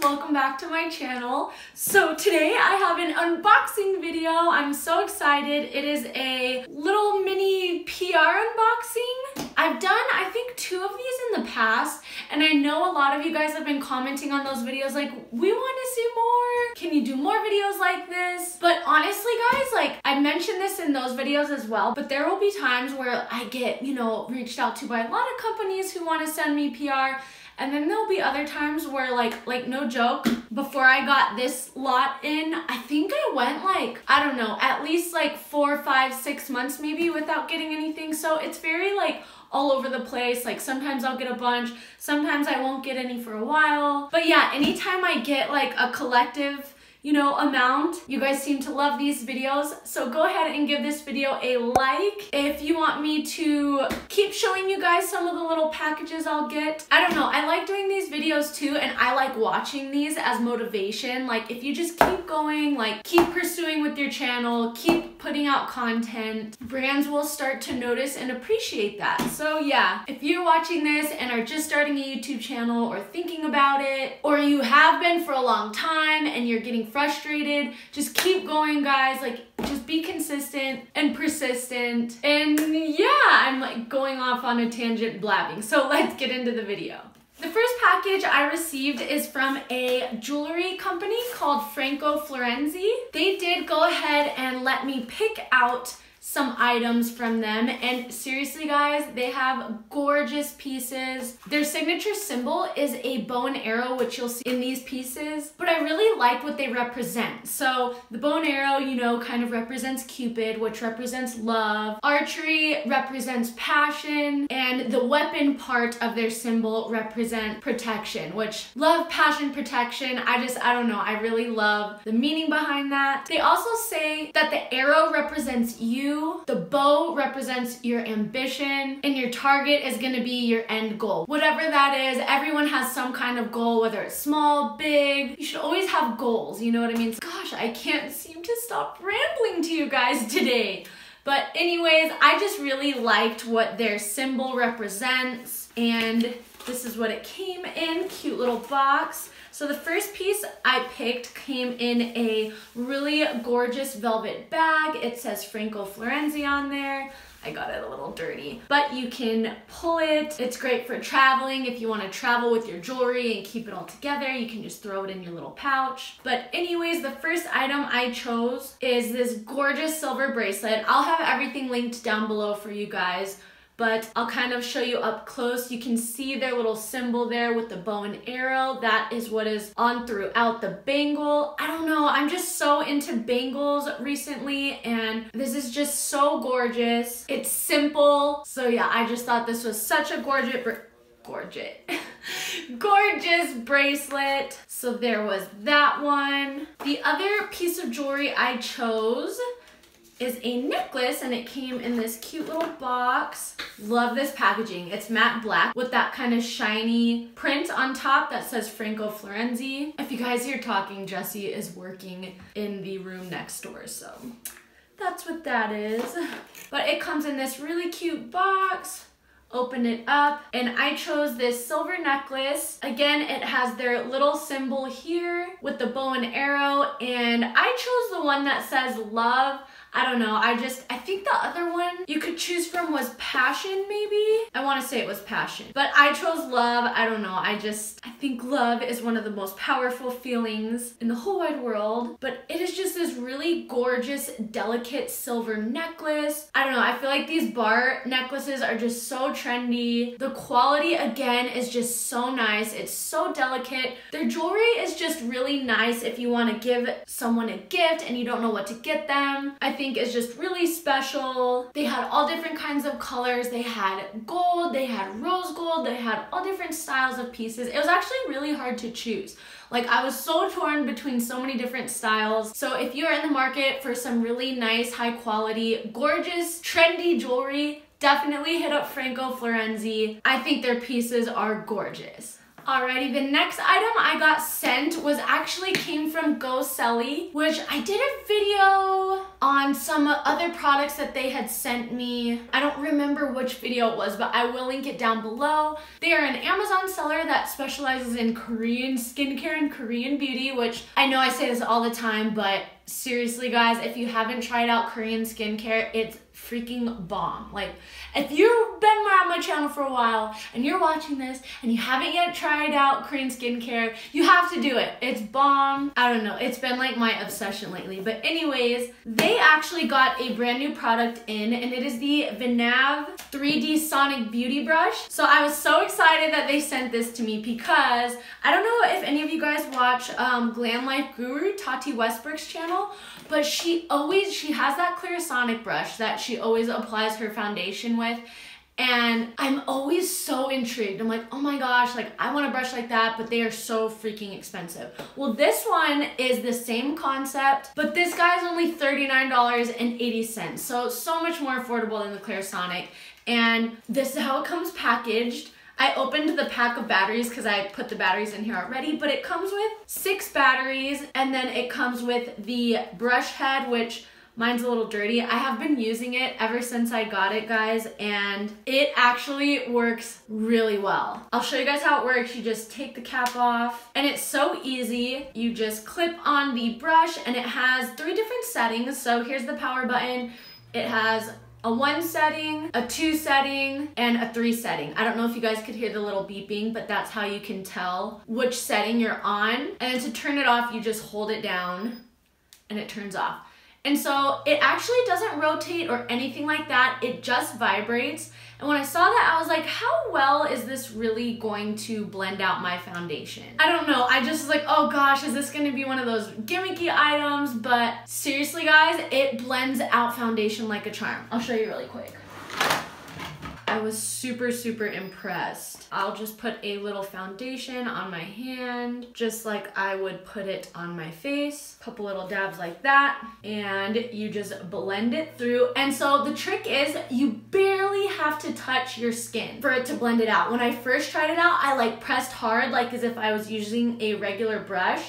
welcome back to my channel. So today I have an unboxing video. I'm so excited. It is a little mini PR unboxing. I've done, I think, 2 of these in the past, and I know a lot of you guys have been commenting on those videos like, we want to see more. Can you do more videos like this? But honestly, guys, like, I mentioned this in those videos as well, but there will be times where I get, reached out to by a lot of companies who want to send me PR. And then there'll be other times where like no joke, before I got this lot in, I think I went I don't know, at least 4, 5, 6 months maybe without getting anything. So it's very all over the place. Sometimes I'll get a bunch, sometimes I won't get any for a while. But yeah, anytime I get a collective amount. You guys seem to love these videos, so go ahead and give this video a like. If you want me to keep showing you guys some of the little packages I'll get. I don't know, I like doing these videos too, and I like watching these as motivation. If you just keep going, keep pursuing with your channel, keep putting out content, brands will start to notice and appreciate that. So yeah, if you're watching this and are just starting a YouTube channel or thinking about it, or you have been for a long time and you're getting frustrated, just keep going, guys. Just be consistent and persistent. And yeah, I'm going off on a tangent blabbing, so let's get into the video. The first package I received is from a jewelry company called Franco Florenzi. They did go ahead and let me pick out some items from them, and seriously guys, they have gorgeous pieces. Their signature symbol is a bow and arrow, which you'll see in these pieces, but I really like what they represent. So the bow and arrow, kind of represents Cupid, which represents love. Archery represents passion, and the weapon part of their symbol represent protection, which love, passion, protection. I don't know, I really love the meaning behind that. They also say that the arrow represents you, the bow represents your ambition, and your target is going to be your end goal. Whatever that is, everyone has some kind of goal, whether it's small, big. You should always have goals, you know what I mean? Gosh, I can't seem to stop rambling to you guys today. But anyways, I just really liked what their symbol represents, and this is what it came in. Cute little box. So the first piece I picked came in a really gorgeous velvet bag. It says Franco Florenzi on there. I got it a little dirty, but you can pull it. It's great for traveling. If you want to travel with your jewelry and keep it all together, you can just throw it in your little pouch. But anyways, the first item I chose is this gorgeous silver bracelet. I'll have everything linked down below for you guys, but I'll kind of show you up close. You can see their little symbol there with the bow and arrow. That is what is on throughout the bangle. I don't know, I'm just so into bangles recently, and this is just so gorgeous. It's simple. So yeah, I just thought this was such a gorgeous bracelet. So there was that one. The other piece of jewelry I chose is a necklace, and it came in this cute little box. Love this packaging. It's matte black with that kind of shiny print on top that says Franco Florenzi. If you guys hear talking, Jessie is working in the room next door, so that's what that is. But it comes in this really cute box. Open it up, and I chose this silver necklace. Again, it has their little symbol here with the bow and arrow, and I chose the one that says love. I don't know, I think the other one you could choose from was passion, maybe? I want to say it was passion, but I chose love. I don't know, I think love is one of the most powerful feelings in the whole wide world. But it is just this really gorgeous, delicate silver necklace. I don't know, I feel like these bar necklaces are just so trendy. The quality, again, is just so nice. It's so delicate. Their jewelry is just really nice if you want to give someone a gift and you don't know what to get them. I think is just really special. They had all different kinds of colors. They had gold, they had rose gold, they had all different styles of pieces. It was actually really hard to choose. I was so torn between so many different styles. So if you're in the market for some really nice, high quality, gorgeous, trendy jewelry, definitely hit up Franco Florenzi. I think their pieces are gorgeous. Alrighty, the next item I got sent came from SELLY, which I did a video on on some other products that they had sent me. I don't remember which video it was, but I will link it down below. They are an Amazon seller that specializes in Korean skincare and Korean beauty, which I know I say this all the time, but seriously guys, if you haven't tried out Korean skincare, it's freaking bomb. Like, if you've been on my channel for a while and you're watching this and you haven't yet tried out Korean skincare, you have to do it. It's bomb. I don't know, it's been like my obsession lately. But anyways, they actually got a brand new product in, and it is the Vinav 3D Sonic Beauty Brush. So I was so excited that they sent this to me because I don't know if any of you guys watch Glam Life Guru, Tati Westbrook's channel, but she has that Clarisonic brush that she always applies her foundation with, and I'm always so intrigued. I'm like, oh my gosh, like I want a brush like that, but they are so freaking expensive. Well, this one is the same concept, but this guy's only $39.80, so much more affordable than the Clarisonic. And this is how it comes packaged. I opened the pack of batteries because I put the batteries in here already, but it comes with 6 batteries, and then it comes with the brush head, which mine's a little dirty. I have been using it ever since I got it, guys, and it actually works really well. I'll show you guys how it works. You just take the cap off, and it's so easy. You just clip on the brush, and it has 3 different settings. So here's the power button. It has a 1 setting, a 2 setting, and a 3 setting. I don't know if you guys could hear the little beeping, but that's how you can tell which setting you're on. And then to turn it off, you just hold it down and it turns off. And so it actually doesn't rotate or anything like that. It just vibrates. And when I saw that, I was like, how well is this really going to blend out my foundation? I don't know. I just was like, oh gosh, is this going to be one of those gimmicky items? But seriously, guys, it blends out foundation like a charm. I'll show you really quick. I was super impressed. I'll just put a little foundation on my hand, just like I would put it on my face. A couple little dabs like that, and you just blend it through. And so the trick is you barely have to touch your skin for it to blend it out. When I first tried it out, I like pressed hard, like as if I was using a regular brush.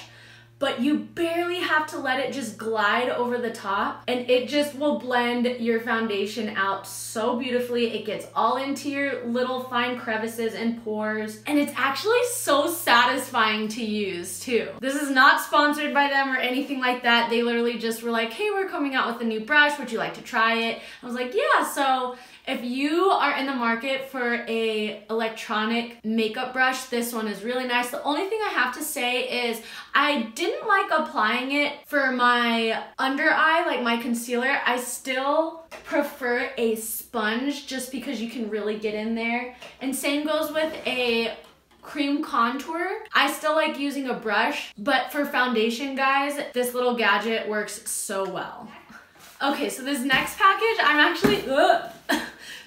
But you barely have to let it just glide over the top, and it just will blend your foundation out so beautifully. It gets all into your little fine crevices and pores, and it's actually so satisfying to use too. This is not sponsored by them or anything like that. They literally just were like, hey, we're coming out with a new brush. Would you like to try it? I was like, yeah. So if you are in the market for a electronic makeup brush, this one is really nice. The only thing I have to say is I didn't like applying it for my under eye, like my concealer. I still prefer a sponge just because you can really get in there. And same goes with a cream contour. I still like using a brush, but for foundation, guys, this little gadget works so well. Okay, so this next package, I'm actually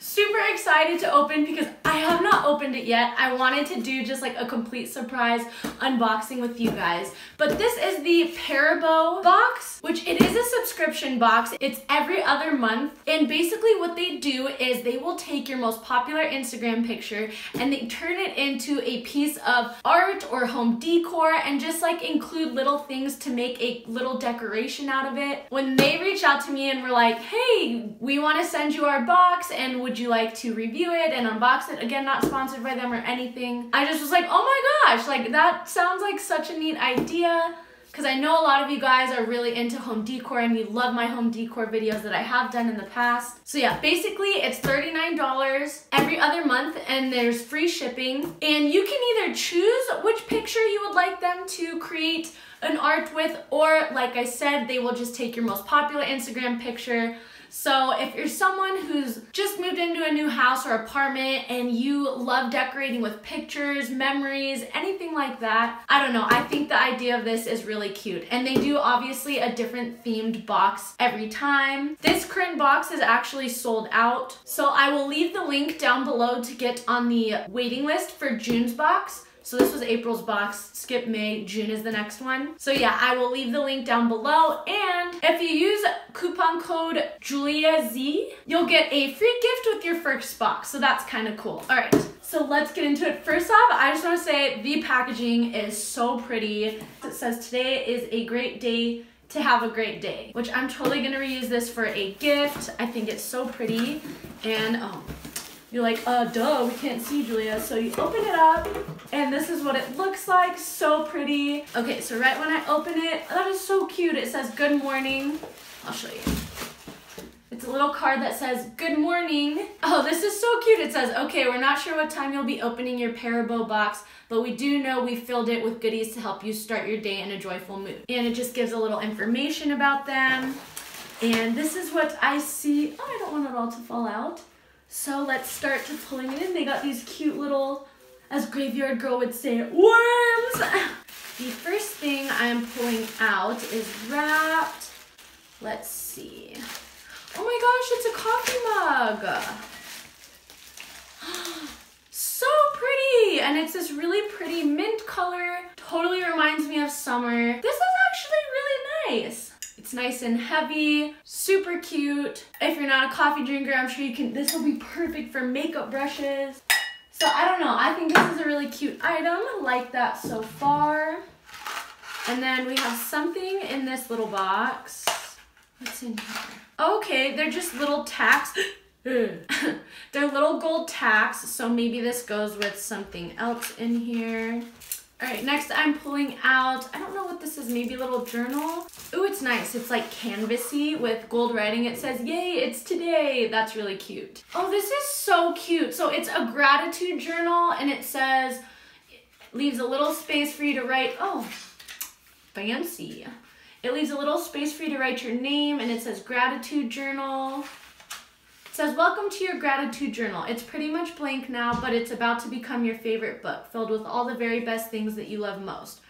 super excited to open because I have not opened it yet. I wanted to do just like a complete surprise unboxing with you guys. But this is the PARABO box, which it is a subscription box. It's every other month. And basically what they do is they will take your most popular Instagram picture and they turn it into a piece of art or home decor and just like include little things to make a little decoration out of it. When they reach out to me and were like, hey, we want to send you our box and would you like to review it and unbox it? Again, not sponsored by them or anything. I just was like, oh my gosh, like that sounds like such a neat idea. Because I know a lot of you guys are really into home decor and you love my home decor videos that I have done in the past. So yeah, basically it's $39 every other month and there's free shipping. And you can either choose which picture you would like them to create an art with, or like I said, they will just take your most popular Instagram picture. So if you're someone who's just moved into a new house or apartment and you love decorating with pictures, memories, anything like that, I don't know, I think the idea of this is really cute. And they do obviously a different themed box every time. This current box is actually sold out. So I will leave the link down below to get on the waiting list for June's box. So this was April's box, skip May, June is the next one. So yeah, I will leave the link down below. And if you use coupon code JuliaZ, you'll get a free gift with your first box. So that's kind of cool. All right, so let's get into it. First off, I just want to say the packaging is so pretty. It says, today is a great day to have a great day, which I'm totally gonna reuse this for a gift. I think it's so pretty. And you're like, duh, we can't see, Julia. So you open it up, and this is what it looks like. So pretty. Okay, so right when I open it, that is so cute. It says, good morning. I'll show you. It's a little card that says, good morning. Oh, this is so cute. It says, okay, we're not sure what time you'll be opening your PARABO box, but we do know we filled it with goodies to help you start your day in a joyful mood. And it just gives a little information about them. And this is what I see. Oh, I don't want it all to fall out. So let's start to pulling it in. They got these cute little, as Graveyard Girl would say, worms. The first thing I'm pulling out is wrapped. Let's see. Oh my gosh, it's a coffee mug. So pretty. And it's this really pretty mint color. Totally reminds me of summer. This is actually really nice. It's nice and heavy, super cute. If you're not a coffee drinker, I'm sure you can, this will be perfect for makeup brushes. So I don't know, I think this is a really cute item. Like that so far. And then we have something in this little box. What's in here? Okay, they're just little tacks. They're little gold tacks, so maybe this goes with something else in here. All right, next I'm pulling out, I don't know what this is, maybe a little journal. Ooh, it's nice. It's like canvasy with gold writing. It says, yay, it's today. That's really cute. Oh, this is so cute. So it's a gratitude journal, and it says, leaves a little space for you to write, oh, fancy. It leaves a little space for you to write your name, and it says gratitude journal. It says, welcome to your gratitude journal. It's pretty much blank now, but it's about to become your favorite book, filled with all the very best things that you love most.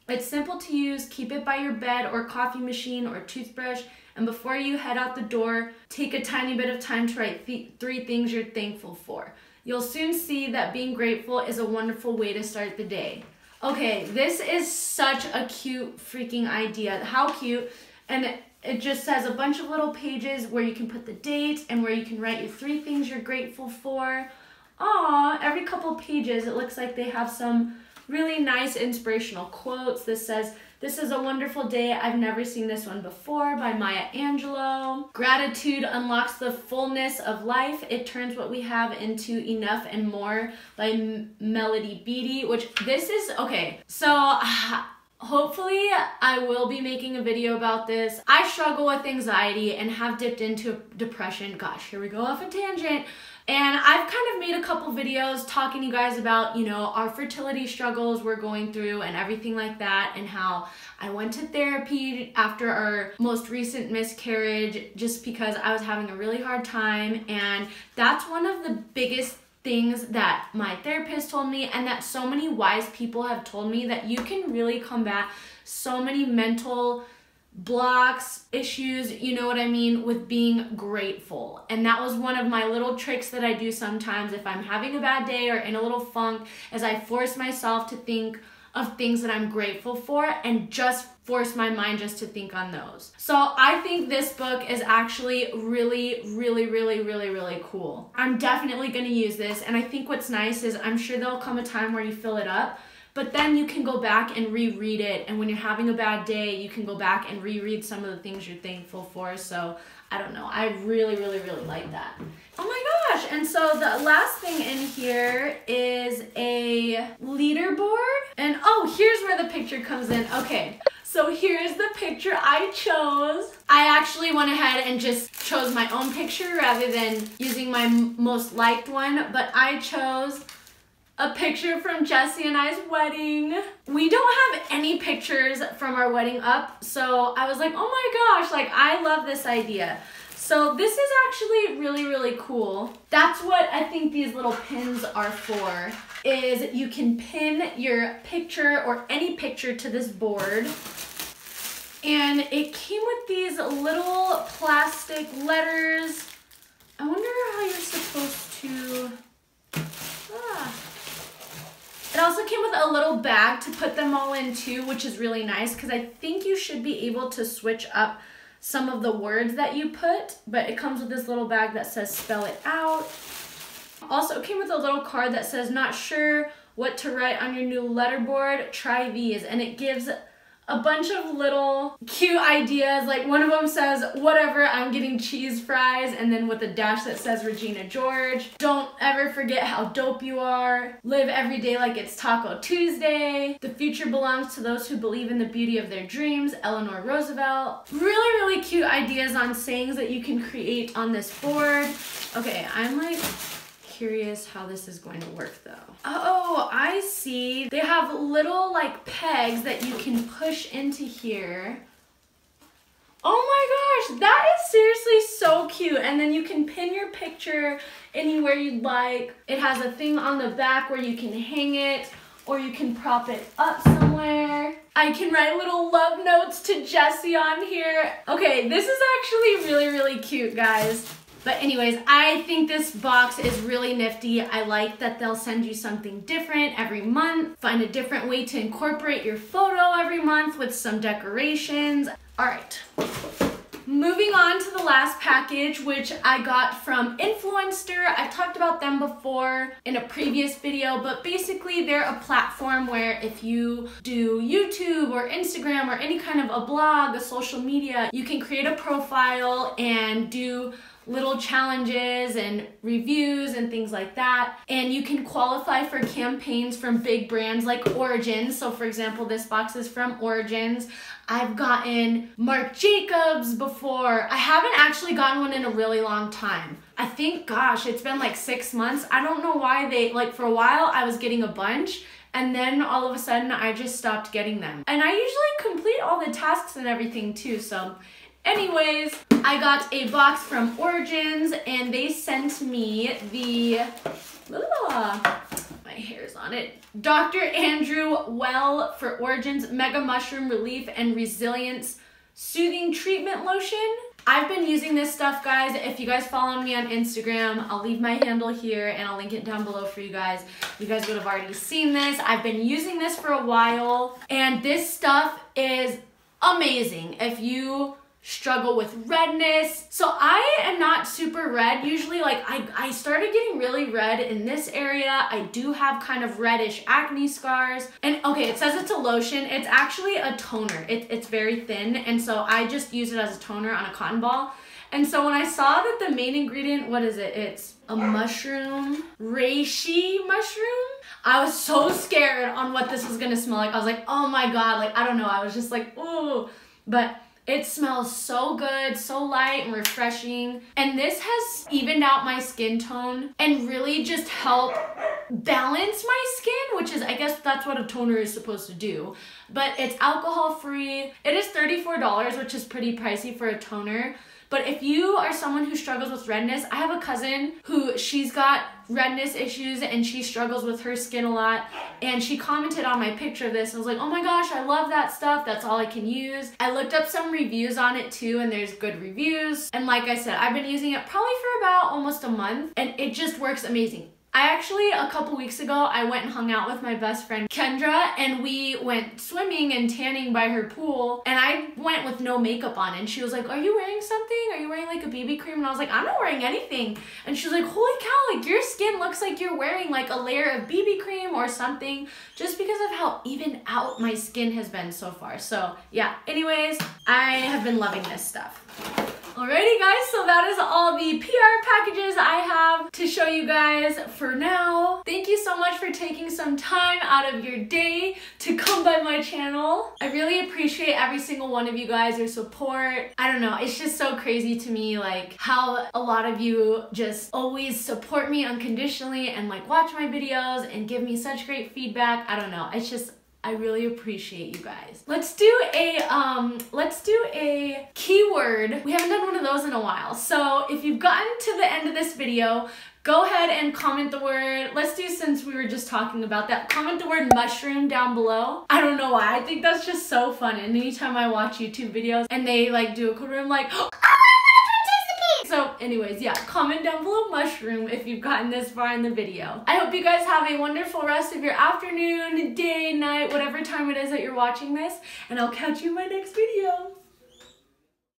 It's simple to use. Keep it by your bed or coffee machine or toothbrush, and before you head out the door, take a tiny bit of time to write 3 things you're thankful for. You'll soon see that being grateful is a wonderful way to start the day. Okay, this is such a cute freaking idea. How cute. And it just says a bunch of little pages where you can put the date and where you can write your 3 things you're grateful for. Aw, every couple pages it looks like they have some really nice inspirational quotes. This says, this is a wonderful day. I've never seen this one before, by Maya Angelou. Gratitude unlocks the fullness of life. It turns what we have into enough and more, by Melody Beattie, which this is, okay, so hopefully I will be making a video about this. I struggle with anxiety and have dipped into depression. Gosh, here we go off a tangent. And I've kind of made a couple videos talking to you guys about, you know, our fertility struggles we're going through and everything like that, and how I went to therapy after our most recent miscarriage just because I was having a really hard time. And that's one of the biggest things that my therapist told me, and that so many wise people have told me, that you can really combat so many mental blocks, issues, you know what I mean, with being grateful. And that was one of my little tricks that I do sometimes if I'm having a bad day or in a little funk, is I force myself to think of things that I'm grateful for and just force my mind just to think on those. So I think this book is actually really cool. I'm definitely gonna use this, and I think what's nice is I'm sure there'll come a time where you fill it up, but then you can go back and reread it, and when you're having a bad day, you can go back and reread some of the things you're thankful for. So I don't know, I really like that. Oh my gosh, and so the last thing in here is a leaderboard. And oh, here's where the picture comes in. Okay, so here's the picture I chose. I actually went ahead and just chose my own picture rather than using my most liked one, but I chose a picture from Jesse and I's wedding. We don't have any pictures from our wedding up, so I was like, oh my gosh, like I love this idea. So this is actually really cool. That's what I think these little pins are for, is you can pin your picture or any picture to this board. And it came with these little plastic letters. I wonder how you're supposed to, It also came with a little bag to put them all in too, which is really nice because I think you should be able to switch up some of the words that you put, but it comes with this little bag that says spell it out. Also, it came with a little card that says, not sure what to write on your new letterboard? Try these. And it gives a bunch of little cute ideas. Like one of them says, whatever, I'm getting cheese fries, and then with a dash that says Regina George. Don't ever forget how dope you are. Live every day like it's Taco Tuesday. The future belongs to those who believe in the beauty of their dreams. Eleanor Roosevelt. Really cute ideas on sayings that you can create on this board. Okay, I'm like curious how this is going to work though. Oh, I see. They have little like pegs that you can push into here. Oh my gosh, that is seriously so cute. And then you can pin your picture anywhere you'd like. It has a thing on the back where you can hang it, or you can prop it up somewhere. I can write little love notes to Jessie on here. Okay, this is actually really cute, guys. But anyways, I think this box is really nifty. I like that they'll send you something different every month. Find a different way to incorporate your photo every month with some decorations. All right, moving on to the last package, which I got from Influencer. I've talked about them before in a previous video, but basically they're a platform where if you do YouTube or Instagram or any kind of a blog, a social media, you can create a profile and do little challenges and reviews and things like that. And you can qualify for campaigns from big brands like Origins. So for example, this box is from Origins. I've gotten Marc Jacobs before. I haven't actually gotten one in a really long time. I think, gosh, it's been like 6 months. I don't know why they, like for a while I was getting a bunch, and then all of a sudden I just stopped getting them. And I usually complete all the tasks and everything too, so anyways, I got a box from Origins and they sent me the, my hair's on it, Dr. Andrew Well for Origins Mega Mushroom Relief and Resilience Soothing Treatment Lotion. I've been using this stuff, guys. If you guys follow me on Instagram, I'll leave my handle here and I'll link it down below for you guys. You guys would have already seen this. I've been using this for a while and this stuff is amazing if you struggle with redness. So I am not super red usually. Like I started getting really red in this area. I do have kind of reddish acne scars. And okay, it says it's a lotion. It's actually a toner. It's very thin, and so I just use it as a toner on a cotton ball. And so when I saw that the main ingredient, what is it? It's a mushroom, reishi mushroom. I was so scared on what this was gonna smell like. I was like, oh my God, like I don't know. I was just like, ooh, but it smells so good, so light and refreshing. And this has evened out my skin tone and really just helped balance my skin, which is, I guess that's what a toner is supposed to do. But it's alcohol free. It is $34, which is pretty pricey for a toner. But if you are someone who struggles with redness, I have a cousin who she's got redness issues and she struggles with her skin a lot, and she commented on my picture of this and was like, oh my gosh, I love that stuff. That's all I can use. I looked up some reviews on it too, and there's good reviews. And like I said, I've been using it probably for about almost a month and it just works amazing. I actually, a couple weeks ago, I went and hung out with my best friend Kendra, and we went swimming and tanning by her pool, and I went with no makeup on, and she was like, are you wearing something? Are you wearing like a BB cream? And I was like, I'm not wearing anything. And she was like, holy cow, like your skin looks like you're wearing like a layer of BB cream or something, just because of how even out my skin has been so far. So yeah, anyways, I have been loving this stuff. Alrighty guys, so that is all the PR packages I have to show you guys for now. Thank you so much for taking some time out of your day to come by my channel. I really appreciate every single one of you guys, your support. I don't know, it's just so crazy to me like how a lot of you just always support me unconditionally and like watch my videos and give me such great feedback. I don't know, it's just, I really appreciate you guys. Let's do a keyword. We haven't done one of those in a while. So if you've gotten to the end of this video, go ahead and comment the word, let's do, since we were just talking about that, comment the word mushroom down below. I don't know why, I think that's just so fun. And anytime I watch YouTube videos and they like do a code, I'm like, oh, so anyways, yeah, comment down below mushroom if you've gotten this far in the video. I hope you guys have a wonderful rest of your afternoon, day, night, whatever time it is that you're watching this, and I'll catch you in my next video.